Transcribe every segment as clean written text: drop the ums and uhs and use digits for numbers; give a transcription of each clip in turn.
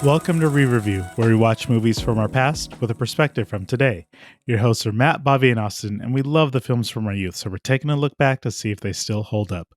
Welcome to ReReview, where we watch movies from our past with a perspective from today. Your hosts are Matt, Bobby, and Austin, and we love the films from our youth, so we're taking a look back to see if they still hold up.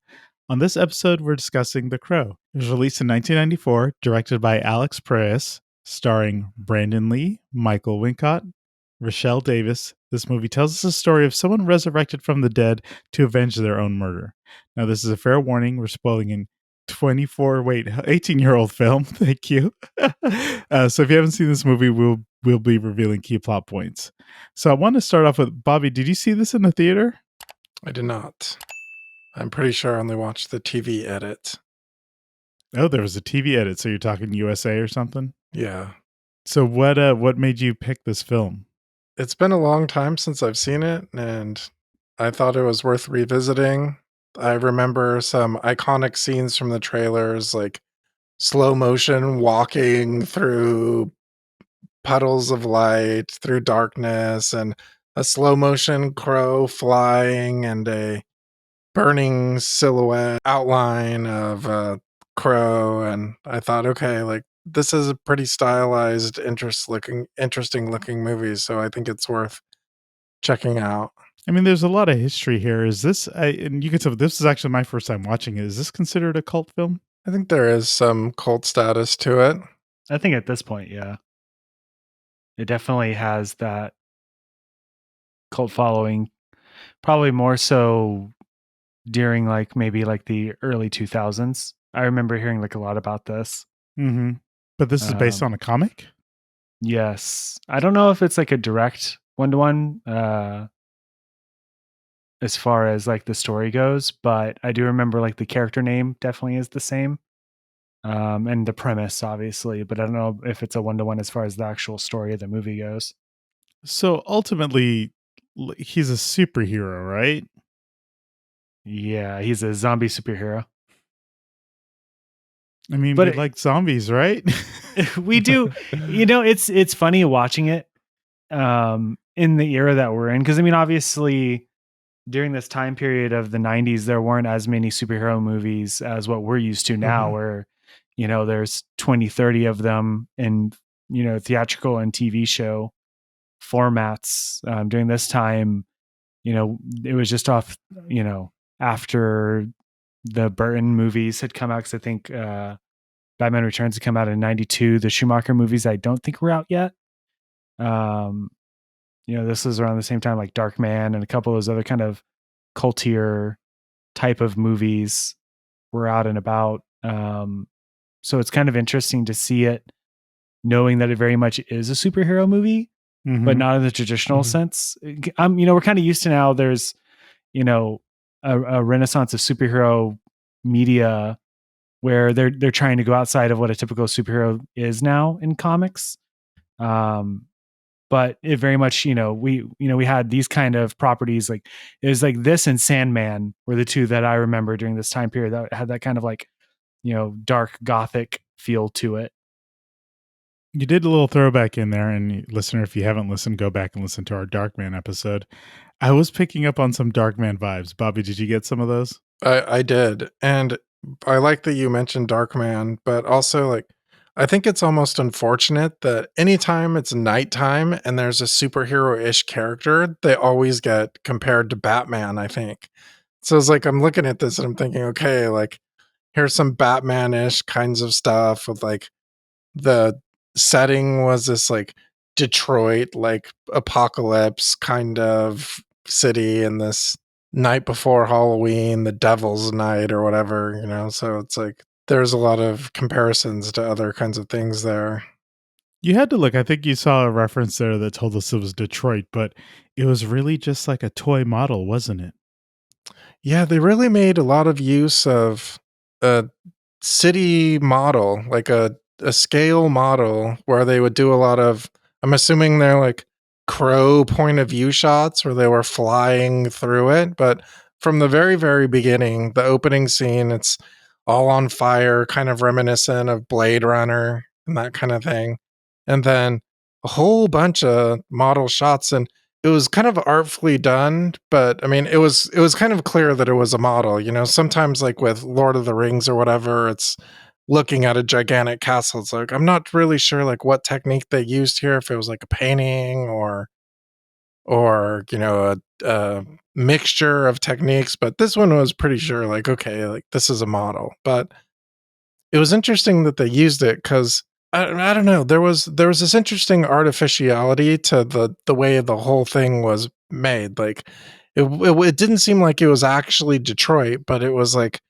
On this episode, we're discussing The Crow. It was released in 1994, directed by Alex Proyas, starring Brandon Lee, Michael Winnicott, Rochelle Davis. This movie tells us the story of someone resurrected from the dead to avenge their own murder. Now, this is a fair warning. We're spoiling an 18-year-old film. Thank you. So if you haven't seen this movie, we'll be revealing key plot points. So I want to start off with Bobby. Did you see this in the theater? I did not. I'm pretty sure I only watched the TV edit. Oh, there was a TV edit. So you're talking USA or something? Yeah. So what made you pick this film? It's been a long time since I've seen it, and I thought it was worth revisiting. I remember some iconic scenes from the trailers, like slow motion walking through puddles of light, through darkness, and a slow motion crow flying and a burning silhouette outline of a crow. And I thought, okay, like this is a pretty stylized, interesting looking movie, so I think it's worth checking out. I mean, there's a lot of history here. Is this, and you can tell this is actually my first time watching it. Is this considered a cult film? I think there is some cult status to it. I think at this point, yeah. It definitely has that cult following, probably more so during maybe the early 2000s. I remember hearing a lot about this. Mm-hmm. But this is based on a comic? Yes. I don't know if it's a direct one-to-one as far as the story goes, but I do remember the character name definitely is the same. And the premise, obviously, but I don't know if it's a one-to-one as far as the actual story of the movie goes. So ultimately, he's a superhero, right? Yeah, he's a zombie superhero. I mean, but we like zombies, right? We do. It's funny watching it in the era that we're in, because I mean, obviously, during this time period of the 90s, there weren't as many superhero movies as what we're used to now, where there's 20, 30 of them in theatrical and TV show formats. During this time, it was just off after the Burton movies had come out, because I think Batman Returns had come out in 92. The Schumacher movies I don't think were out yet. This was around the same time like Darkman and a couple of those other kind of cultier type of movies were out and about. So it's kind of interesting to see it, knowing that it very much is a superhero movie, but not in the traditional sense. We're kind of used to now there's, a renaissance of superhero media where they're trying to go outside of what a typical superhero is now in comics. But it very much, we had these kind of properties, it was this and Sandman were the two that I remember during this time period that had that kind of dark gothic feel to it. You did a little throwback in there, and listener, if you haven't listened, go back and listen to our Darkman episode. I was picking up on some Darkman vibes. Bobby, did you get some of those? I did. And I like that you mentioned Darkman, but also I think it's almost unfortunate that anytime it's nighttime and there's a superhero-ish character, they always get compared to Batman, I think. So it's I'm looking at this and I'm thinking, okay, here's some Batman-ish kinds of stuff with the setting was this Detroit, apocalypse kind of city, and this night before Halloween, the Devil's Night or whatever, so it's there's a lot of comparisons to other kinds of things there. You had to look. I think you saw a reference there that told us it was Detroit, but it was really just like a toy model, wasn't it? Yeah, they really made a lot of use of a city model, a scale model, where they would do a lot of, I'm assuming they're crow point of view shots where they were flying through it. But from the very, very beginning, the opening scene, it's all on fire, kind of reminiscent of Blade Runner and that kind of thing. And then a whole bunch of model shots, and it was kind of artfully done, but I mean, it was kind of clear that it was a model. Sometimes with Lord of the Rings or whatever, it's looking at a gigantic castle. It's like, I'm not really sure like what technique they used here, if it was like a painting or a mixture of techniques, but this one was pretty sure like, okay, like this is a model. But it was interesting that they used it because I don't know, there was this interesting artificiality to the way the whole thing was made. Like it didn't seem like it was actually Detroit, but it was like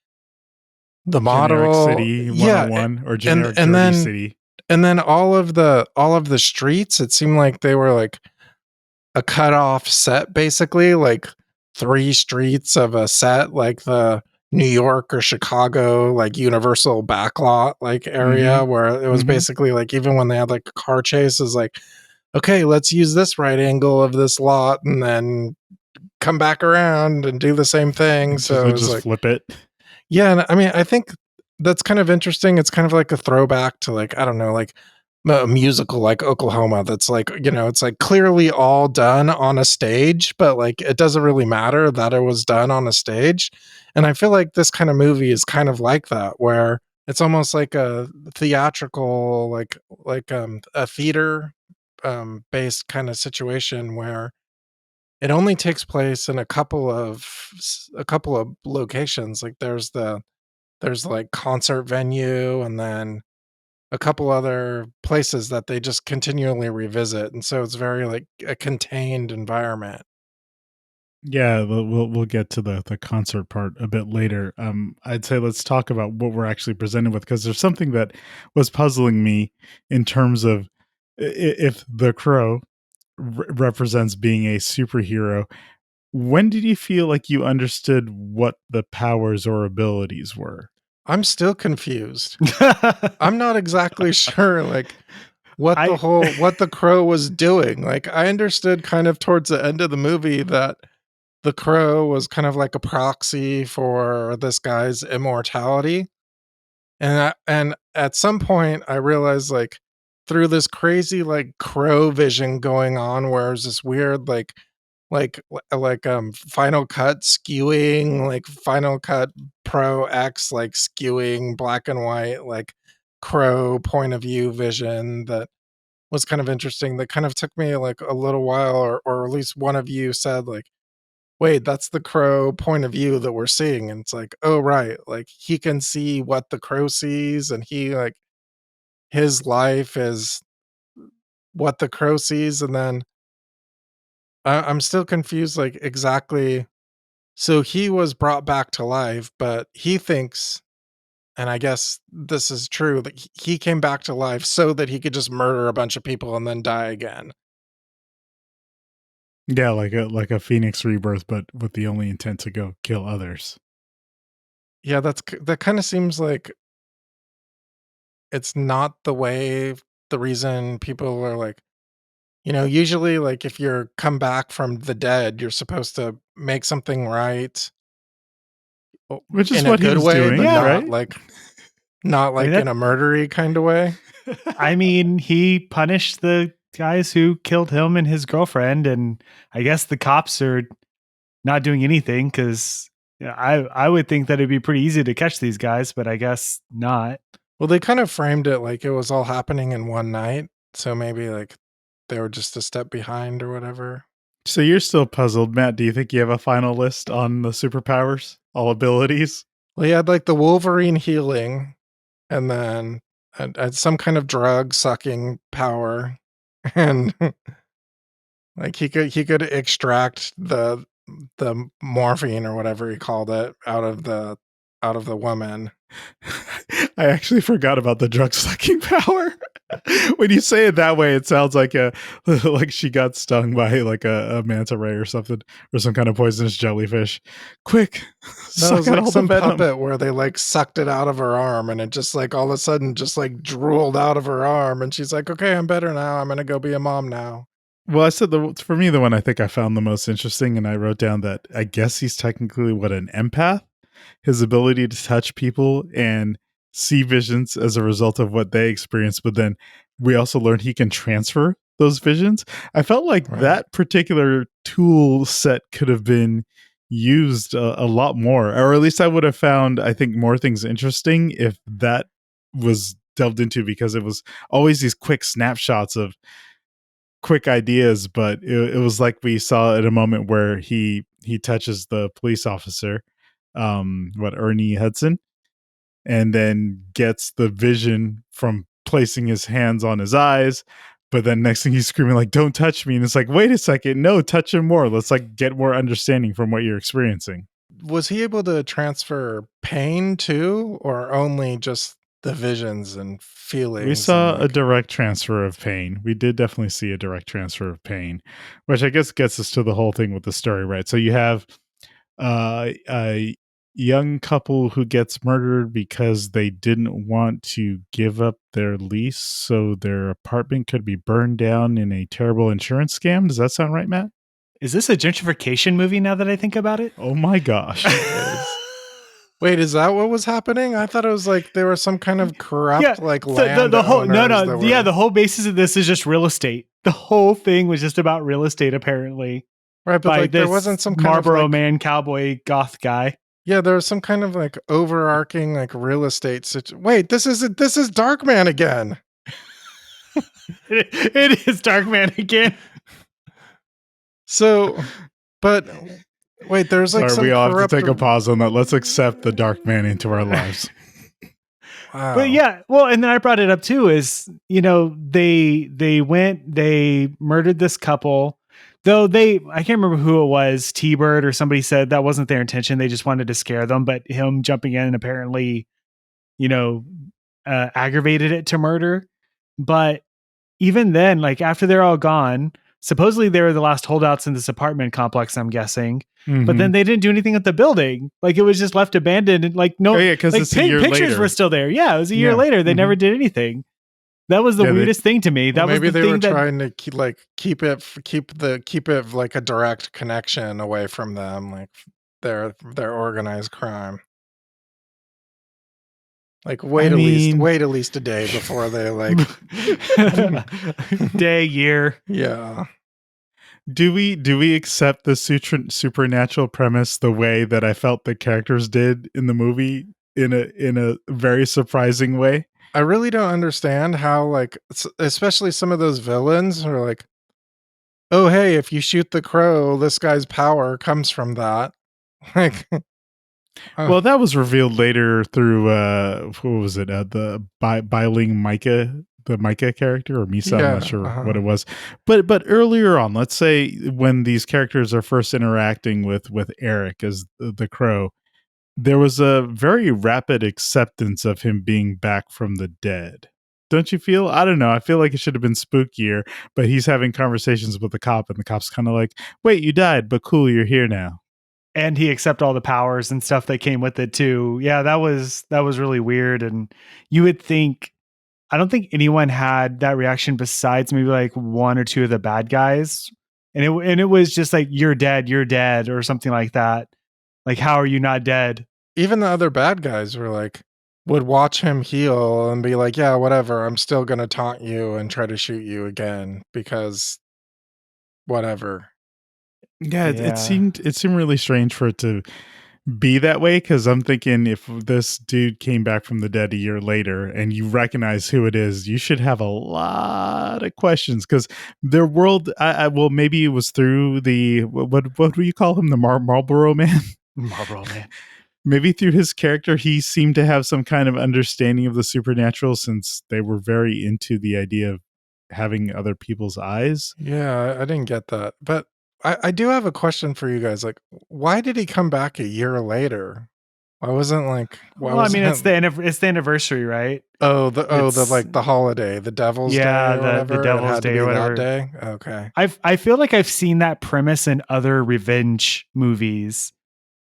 the Generic model. city Yeah. 101 or and generic and dirty then city. and then all of the streets, it seemed like they were like a cut off set, basically like 3 streets of a set, like the New York or Chicago like universal backlot like area, Mhm. where it was Mhm. basically like, even when they had like a car chase, is like, okay, let's use this right angle of this lot and then come back around and do the same thing. So it was Just like, flip it. yeah, and I mean, I think that's kind of interesting. It's kind of like a throwback to like, I don't know, like a musical like Oklahoma that's like, it's like clearly all done on a stage, but like it doesn't really matter that it was done on a stage. And I feel like this kind of movie is kind of like that, where it's almost like a theatrical, like a theater based kind of situation, where it only takes place in a couple of locations. Like there's like concert venue, and then a couple other places that they just continually revisit, and so it's very like a contained environment. Yeah, we'll get to the concert part a bit later. I'd say let's talk about what we're actually presented with, because there's something that was puzzling me in terms of if the Crow represents being a superhero. When did you feel like you understood what the powers or abilities were? I'm still confused. I'm not exactly sure like I what the Crow was doing. Like, I understood kind of towards the end of the movie that the Crow was kind of like a proxy for this guy's immortality. And at some point I realized, like, through this crazy like crow vision going on, where it's this weird Final Cut skewing, like Final Cut Pro X, like skewing black and white, like crow point of view vision, that was kind of interesting. That kind of took me like a little while, or at least one of you said like, wait, that's the crow point of view that we're seeing. And it's like, oh right, like he can see what the crow sees, and he like, his life is what the crow sees. And then I'm still confused, like, exactly. So he was brought back to life, but he thinks, and I guess this is true, that he came back to life so that he could just murder a bunch of people and then die again. Yeah, like a phoenix rebirth, but with the only intent to go kill others. Yeah, that kind of seems like it's not the reason people are like, usually like if you're come back from the dead, you're supposed to make something right, Which is in a what he good was way, but doing, yeah. right? not I mean like in a murdery kind of way. I mean, he punished the guys who killed him and his girlfriend, and I guess the cops are not doing anything because I would think that it'd be pretty easy to catch these guys, but I guess not. Well, they kind of framed it like it was all happening in one night, so maybe like they were just a step behind or whatever. So you're still puzzled, Matt. Do you think you have a final list on the superpowers, all abilities? Well, he had like the Wolverine healing, and then had some kind of drug sucking power, and like he could extract the morphine or whatever he called it out of the woman. I actually forgot about the drug sucking power. When you say it that way, it sounds like like she got stung by like a manta ray or something, or some kind of poisonous jellyfish. Quick, No, it suck was out like all the some venom. puppet where they like sucked it out of her arm, and it just like all of a sudden just like drooled out of her arm, and she's like, okay, I'm better now. I'm gonna go be a mom now. Well, I said for me, the one I think I found the most interesting, and I wrote down that I guess he's technically an empath. His ability to touch people and see visions as a result of what they experience, but then we also learned he can transfer those visions. I felt like Right. that particular tool set could have been used a lot more, or at least I would have found, I think, more things interesting if that was delved into, because it was always these quick snapshots of quick ideas, but it was like we saw at a moment where he touches the police officer, Ernie Hudson, and then gets the vision from placing his hands on his eyes. But then next thing he's screaming like, "Don't touch me!" And it's like, wait a second, no, touch him more. Let's like get more understanding from what you're experiencing. Was he able to transfer pain too, or only just the visions and feelings? We saw and a direct transfer of pain. We did definitely see a direct transfer of pain, which I guess gets us to the whole thing with the story, right? So you have a young couple who gets murdered because they didn't want to give up their lease so their apartment could be burned down in a terrible insurance scam. Does that sound right, Matt? Is this a gentrification movie now that I think about it? Oh my gosh. Wait, is that what was happening? I thought it was like there was some kind of corrupt land the whole owners the whole basis of this is just real estate. The whole thing was just about real estate, apparently. Right, but like there wasn't some kind Marlboro of Man cowboy goth guy. Yeah, there was some kind of like overarching like real estate Wait, this is Darkman again. It is Darkman again. So, but wait, there's like Sorry, some we all have to take a corrupt- pause on that. Let's accept the dark man into our lives. Wow. But yeah, well, and then I brought it up too, is, you know, they murdered this couple, though I can't remember who it was, T-Bird or somebody said that wasn't their intention. They just wanted to scare them, but him jumping in apparently, you know, aggravated it to murder. But even then, like after they're all gone, supposedly they were the last holdouts in this apartment complex, I'm guessing. But then they didn't do anything with the building. Like it was just left abandoned. And like no, because like it's a year pictures later. were still there. Yeah, it was a year Yeah. later. They never did anything. That was the weirdest thing to me. That Well, maybe was the they thing were that trying to keep it like a direct connection away from them, like their organized crime. Like wait at least a day before they like day, year. Yeah. Do we accept the supernatural premise the way that I felt the characters did in the movie in a very surprising way? I really don't understand how like especially some of those villains are like, oh hey, if you shoot the crow, this guy's power comes from that. Like Well, that was revealed later through what was it? The Biling Micah, the Micah character, or Misa, I'm not sure what it was. But earlier on, let's say when these characters are first interacting with Eric as the crow, there was a very rapid acceptance of him being back from the dead. Don't you feel? I don't know. I feel like it should have been spookier, but he's having conversations with the cop, and the cop's kind of like, "Wait, you died, but cool, you're here now." And he accepted all the powers and stuff that came with it too. Yeah, that was really weird. And you would think, I don't think anyone had that reaction besides maybe like one or two of the bad guys. And it was just like, you're dead, or something like that. Like, how are you not dead? Even the other bad guys were like, would watch him heal and be like, yeah, whatever, I'm still gonna taunt you and try to shoot you again because whatever. Yeah, it seemed really strange for it to be that way, because I'm thinking if this dude came back from the dead a year later and you recognize who it is, you should have a lot of questions, because their world, well, maybe it was through the, what do you call him? The Marlboro Man? Marlboro Man. Maybe through his character, he seemed to have some kind of understanding of the supernatural, since they were very into the idea of having other people's eyes. Yeah, I didn't get that. But I do have a question for you guys. Like, why did he come back a year later? Why wasn't like? Well, I mean, it's the anniversary, right? The holiday, the Devil's Day, or whatever. The Devil's Day, or whatever. That day. Okay. I feel like I've seen that premise in other revenge movies,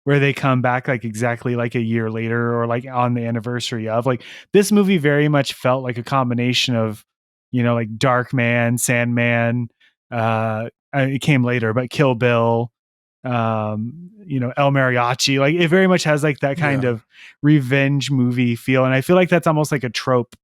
where they come back like exactly like a year later, or like on the anniversary of. Like this movie very much felt like a combination of, you know, like Darkman, Sandman. It came later, but Kill Bill, you know, El Mariachi. Like it very much has like that kind of revenge movie feel, and I feel like that's almost like a trope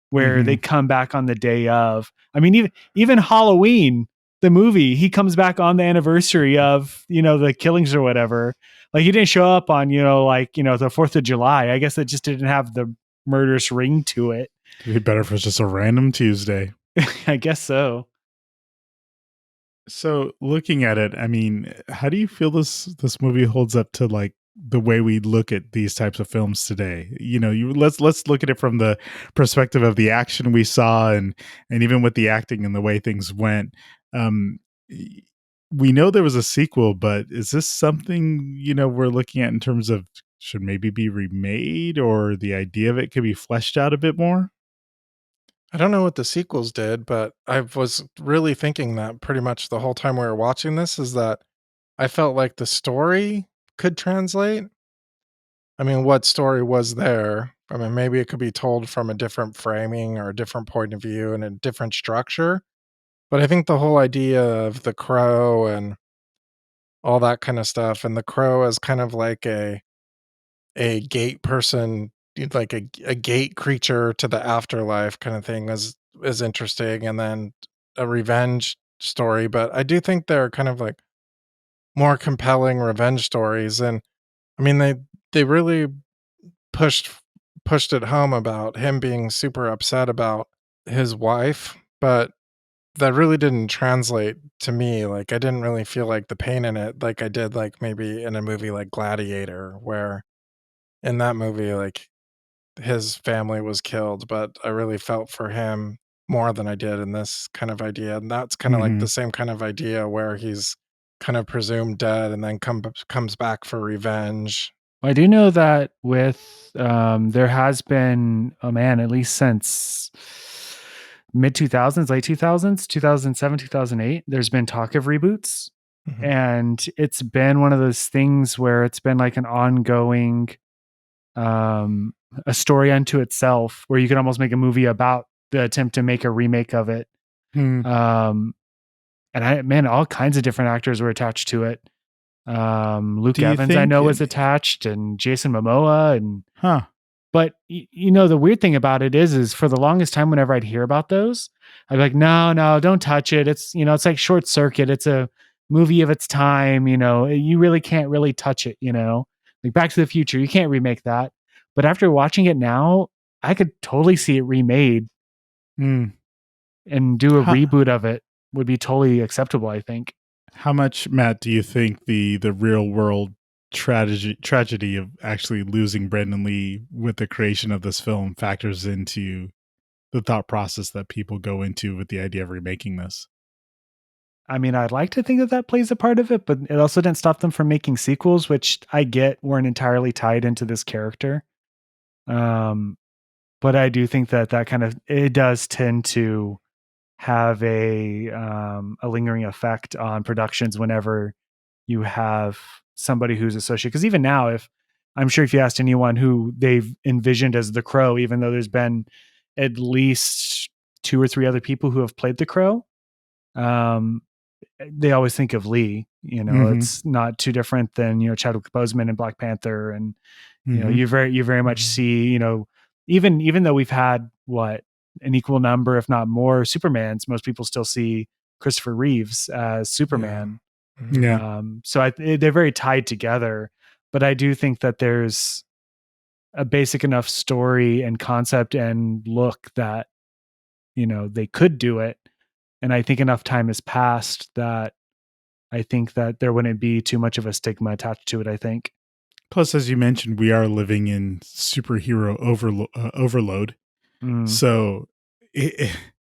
where they come back on the day of. I mean, even Halloween, the movie, he comes back on the anniversary of, you know, the killings or whatever. Like he didn't show up on, you know, like, you know, the 4th of July. I guess it just didn't have the murderous ring to it. It'd be better if it was just a random Tuesday. I guess so. So looking at it, I mean, how do you feel this movie holds up to like the way we look at these types of films today? You know, let's look at it from the perspective of the action we saw and even with the acting and the way things went. We know there was a sequel, but is this something, you know, we're looking at in terms of should maybe be remade, or the idea of it could be fleshed out a bit more? I don't know what the sequels did, but I was really thinking that pretty much the whole time we were watching this is that I felt like the story could translate. I mean, what story was there? I mean, maybe it could be told from a different framing or a different point of view and a different structure. But I think the whole idea of the crow and all that kind of stuff, and the crow as kind of like a gate person, like a gate creature to the afterlife kind of thing is interesting, and then a revenge story. But I do think they're kind of like more compelling revenge stories, and I mean they really pushed pushed it home about him being super upset about his wife, but that really didn't translate to me. Like I didn't really feel like the pain in it like I did like maybe in a movie like Gladiator, where in that movie like his family was killed, but I really felt for him more than I did in this kind of idea. And that's kind of like Mm-hmm. the same kind of idea where he's kind of presumed dead and then comes back for revenge. I do know that with there has been, oh man, at least since mid 2000s, late 2000s, 2007, 2008, there's been talk of reboots. Mhm. And it's been one of those things where it's been like an ongoing a story unto itself, where you could almost make a movie about the attempt to make a remake of it. Hmm. And all kinds of different actors were attached to it. Luke Do you Evans, I think know, was attached, and Jason Momoa, and huh? but you know, the weird thing about it is for the longest time, whenever I'd hear about those, I'd be like, no, don't touch it. It's, you know, it's like Short Circuit. It's a movie of its time. You know, you really can't really touch it. You know, like Back to the Future, you can't remake that. But after watching it now, I could totally see it remade Hmm. and do a How, reboot of it would be totally acceptable, I think. how much, Matt, do you think the real world tragedy of actually losing Brandon Lee with the creation of this film factors into the thought process that people go into with the idea of remaking this? I mean, I'd like to think that that plays a part of it, but it also didn't stop them from making sequels, which I get weren't entirely tied into this character. Um, but I do think that that kind of, it does tend to have a lingering effect on productions whenever you have somebody who's associated. Because even now, if I'm sure if you asked anyone who they've envisioned as the Crow, even though there's been at least two or three other people who have played the Crow, um, they always think of Lee. You know, Mm-hmm. it's not too different than, you know, Chadwick Boseman in Black Panther, and you know, Mm-hmm. you very much see, you know, even though we've had what, an equal number, if not more, Supermans, most people still see Christopher Reeves as Yeah. Superman. Mhm. Yeah. So they're very tied together, but I do think that there's a basic enough story and concept and look that, you know, they could do it. And I think enough time has passed that I think that there wouldn't be too much of a stigma attached to it, I think. Plus, as you mentioned, we are living in superhero overload. Mm. So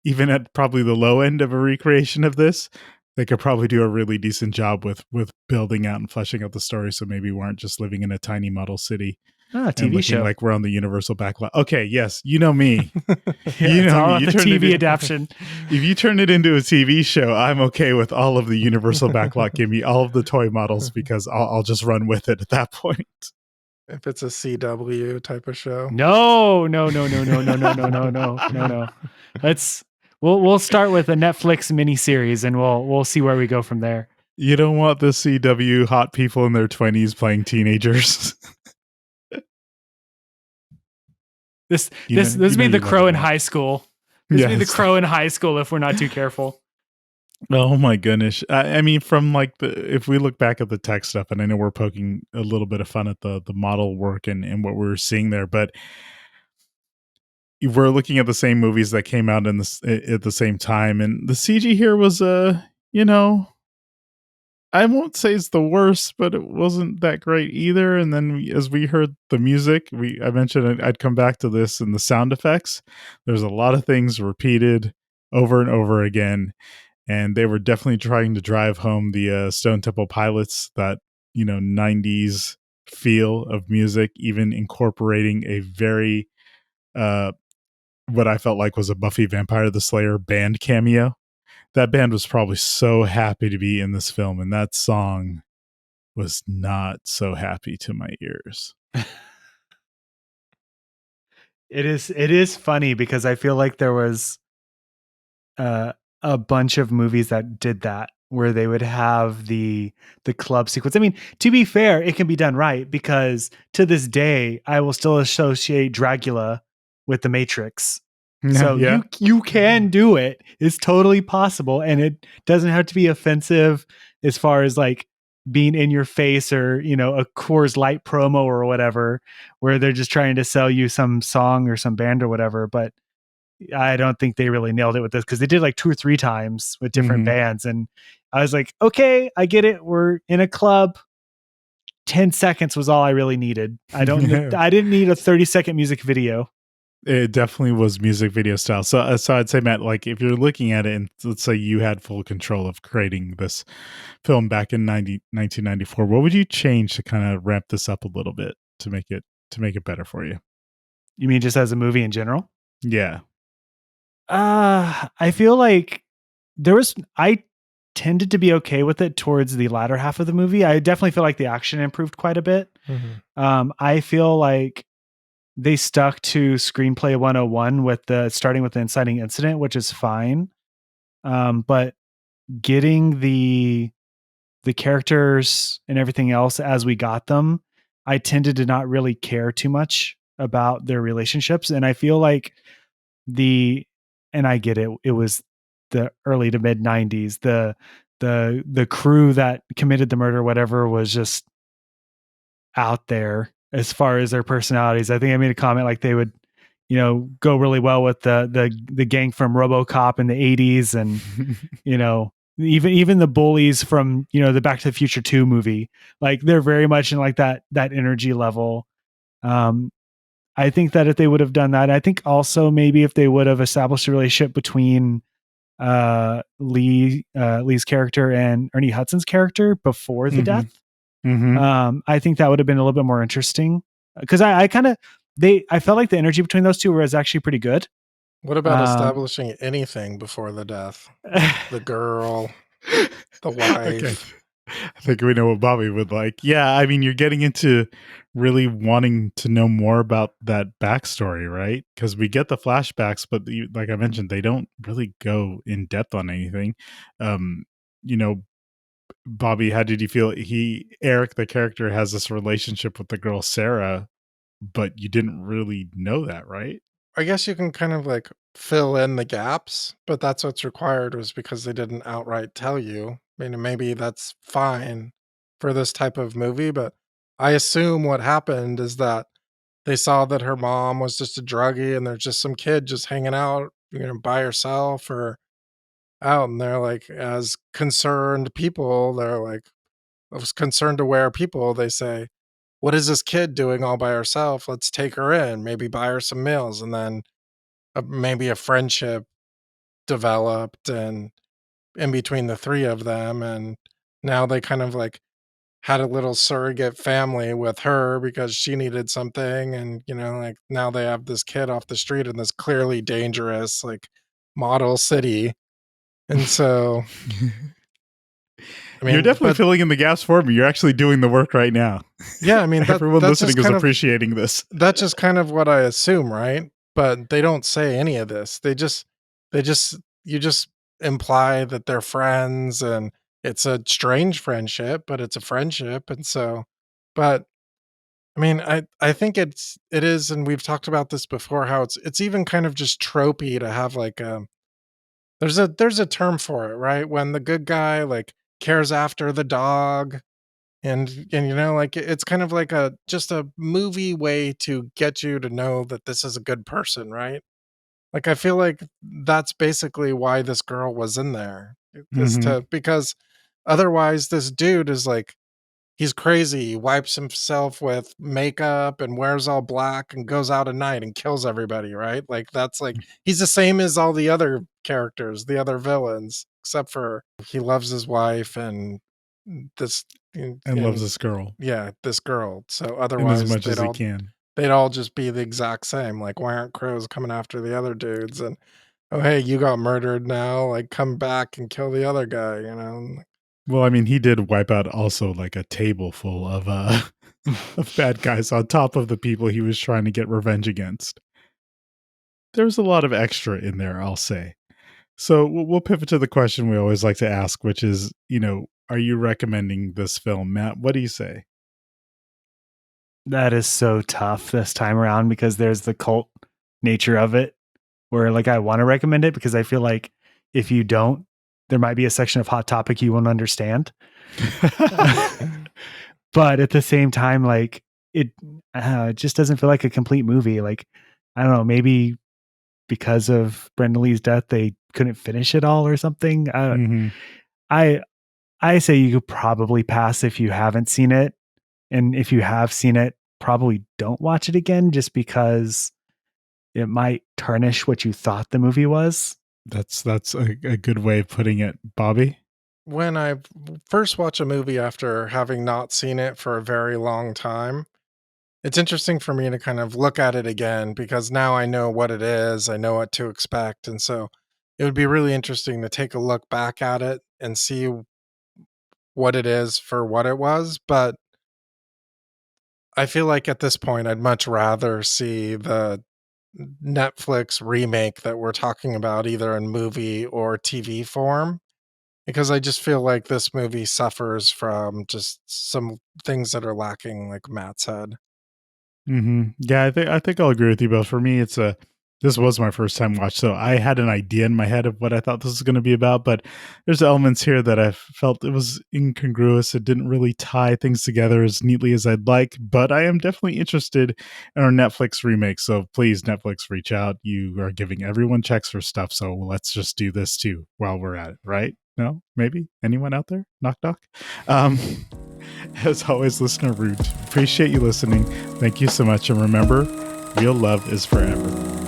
even at probably the low end of a recreation of this, they could probably do a really decent job with building out and fleshing out the story. So maybe we aren't just living in a tiny model city and TV looking show. like we're on the Universal backlot. Okay, yes, you know me. Yeah, You it's know all me. about You the turned it TV in. adaptation. If you turn it into a TV show, I'm okay with all of the Universal backlot. Give me all of the toy models because I'll just run with it at that point. If it's a CW type of show. No. Let's we'll start with a Netflix miniseries and we'll see where we go from there. You don't want the CW hot people in their 20s playing teenagers. This You this know, this you be know the you love Crow it, in Matt. high school. This be the Yes. Crow in high school if we're not too careful. Oh my goodness. I mean, from like if we look back at the tech stuff, and I know we're poking a little bit of fun at the model work and what we're seeing there, but we're looking at the same movies that came out in this at the same time, and the CG here was you know, I won't say it's the worst, but it wasn't that great either. And then as we heard the music, I mentioned I'd come back to this and the sound effects. There's a lot of things repeated over and over again, and they were definitely trying to drive home the Stone Temple Pilots, that 90s feel of music, even incorporating a very uh what I felt like was a Buffy Vampire the Slayer band cameo. That band was probably so happy to be in this film, and that song was not so happy to my ears. It is funny because I feel like there was a bunch of movies that did that, where they would have the club sequence. I mean, to be fair, it can be done right, because to this day I will still associate Dracula with the Matrix. So Yeah. you can do it. It's totally possible, and it doesn't have to be offensive as far as like being in your face, or a Coors Light promo or whatever, where they're just trying to sell you some song or some band or whatever. But I don't think they really nailed it with this, because they did like 2 or 3 times with different bands, and I was like, okay, I get it. We're in a club. 10 seconds was all I really needed. I didn't need a 30-second music video. It definitely was music video style. So I'd say, Matt, like if you're looking at it, and let's say you had full control of creating this film back in 1994, what would you change to kind of ramp this up a little bit to make it better for you? You mean just as a movie in general? Yeah. I feel like I tended to be okay with it towards the latter half of the movie. I definitely feel like the action improved quite a bit. Mm-hmm. I feel like they stuck to screenplay 101 with starting with the inciting incident, which is fine. But getting the characters and everything else as we got them, I tended to not really care too much about their relationships. And I feel like and I get it, it was the early to mid 90s. The crew that committed the murder, whatever, was just out there as far as their personalities. I think I made a comment like they would, go really well with the gang from RoboCop in the 80s, and even the bullies from the Back to the Future 2 movie. Like they're very much in like that energy level. I think that if they would have done that, I think also maybe if they would have established a relationship between Lee's character and Ernie Hudson's character before the death, I think that would have been a little bit more interesting, because I felt like the energy between those two was actually pretty good. What about establishing anything before the death? The girl, the wife. Okay. I think we know what Bobby would like. Yeah, I mean, you're getting into really wanting to know more about that backstory, right? Because we get the flashbacks, but like I mentioned, they don't really go in depth on anything. You know, Bobby, how did you feel? Eric, the character, has this relationship with the girl Sarah, but you didn't really know that, right? I guess you can kind of like fill in the gaps, but that's what's required, was because they didn't outright tell you. I mean, maybe that's fine for this type of movie, but I assume what happened is that they saw that her mom was just a druggie and there's just some kid just hanging out, by herself or out. And they're like, as concerned people, they're like, as concerned aware people, they say, what is this kid doing all by herself? Let's take her in, maybe buy her some meals. And then maybe a friendship developed and in between the three of them, and now they kind of like had a little surrogate family with her because she needed something, and like now they have this kid off the street in this clearly dangerous like model city. And so I mean, you're definitely filling in the gaps for me. You're actually doing the work right now. Yeah, I mean, everyone that's listening is appreciating this. That's just kind of what I assume, right? But they don't say any of this. You just imply that they're friends, and it's a strange friendship, but it's a friendship. And so, but I mean, I think it is, and we've talked about this before, how it's even kind of just tropey to have like there's a term for it, right? When the good guy like cares after the dog, And you know, like it's kind of like just a movie way to get you to know that this is a good person, right? Like I feel like that's basically why this girl was in there. Is Mm-hmm. to because otherwise this dude is like he's crazy. He wipes himself with makeup and wears all black and goes out at night and kills everybody, right? Like that's like he's the same as all the other characters, the other villains, except for he loves his wife and this And loves and this girl yeah, this girl. So in as otherwise much as he can. they'd all just be the exact same. Like why aren't crows coming after the other dudes? And oh hey, you got murdered now. Like come back and kill the other guy, you know? Well, I mean, he did wipe out also like a table full of bad guys on top of the people he was trying to get revenge against. There's a lot of extra in there, I'll say. So we'll pivot to the question we always like to ask, which is, are you recommending this film, Matt? What do you say? That is so tough this time around because there's the cult nature of it where like I want to recommend it because I feel like if you don't, there might be a section of Hot Topic you won't understand. But at the same time, like it just doesn't feel like a complete movie. Like, I don't know, maybe because of Brenda Lee's death, they couldn't finish it all or something. Mhm. I say you could probably pass if you haven't seen it. And if you have seen it, probably don't watch it again just because it might tarnish what you thought the movie was. That's a good way of putting it, Bobby. When I first watch a movie after having not seen it for a very long time, it's interesting for me to kind of look at it again because now I know what it is, I know what to expect. And so it would be really interesting to take a look back at it and see what it is for what it was. But I feel like at this point, I'd much rather see the Netflix remake that we're talking about, either in movie or TV form. Because I just feel like this movie suffers from just some things that are lacking, like Matt said. Yeah, I think I'll agree with you both. For me, this was my first time watch, so I had an idea in my head of what I thought this was going to be about, but there's elements here that I felt it was incongruous. It didn't really tie things together as neatly as I'd like, but I am definitely interested in our Netflix remake. So please, Netflix, reach out. You are giving everyone checks for stuff, so let's just do this too while we're at it, right? No, maybe anyone out there? Knock knock. Um, as always, listener root. Appreciate you listening. Thank you so much. And remember, real love is forever.